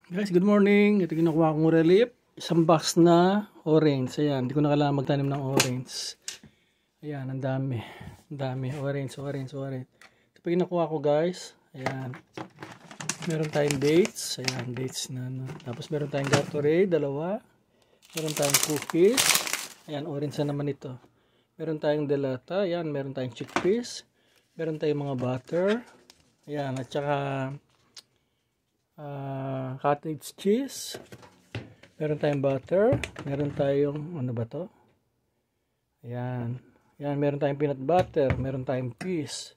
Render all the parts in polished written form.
Guys, good morning. Ito kinukuha kong relief. Isang box na orange. Ayan, hindi ko na kailangan magtanim ng orange. Ayan, ang dami. Ang dami. Orange. Ito pa kinukuha ko guys. Ayan. Meron tayong dates. Ayan, dates na. Tapos meron tayong Gatorade, dalawa. Meron tayong cookies. Ayan, orange na naman ito. Meron tayong delata. Ayan, meron tayong chickpeas. Meron tayong mga butter. Ayan, at saka cottage cheese, meron tayong butter, meron tayong ano ba to, ayan, meron tayong peanut butter, meron tayong peas,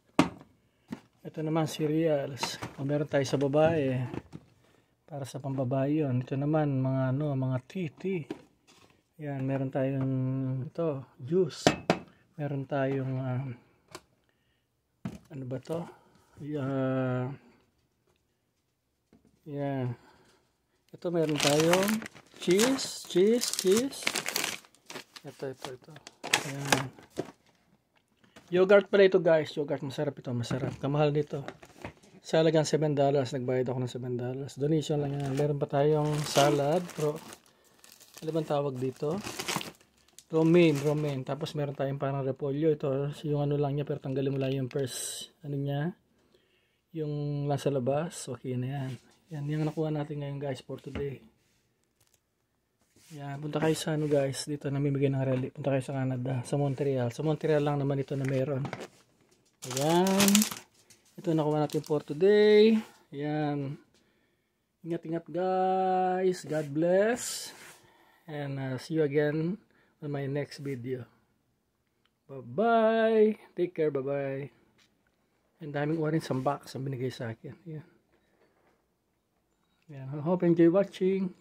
ito naman cereals, meron tayo sa babae para sa pambabae yun. Ito naman mga tea, ayan, meron tayong ito juice, meron tayong ano ba to, yan. Ito meron tayong cheese. Ito. Ayan. Yogurt pala ito guys. Yogurt, masarap ito. Masarap. Kamahal nito. Sa halagang $7. Nagbayad ako ng $7. Donation lang yan. Meron pa tayong salad. Ano bang tawag dito? Romaine. Tapos meron tayong parang repolyo. Ito, yung ano lang niya. Pero tanggalin mo lang yung first, ano niya. Yung nasa labas. Okay na yan. Yan yung nakuha natin ngayon guys for today. Yan, punta kayo sa ano guys, dito namimigay ng relief. Punta kayo sa Canada, sa Montreal. Sa Montreal lang naman ito na meron. Ayan. Ito nakuha natin for today. Ayan. Ingat guys. God bless. And see you again on my next video. Bye-bye. Take care. Bye-bye. Ang daming orange sa box ang binigay sa akin. Ayan. I hope you enjoy watching.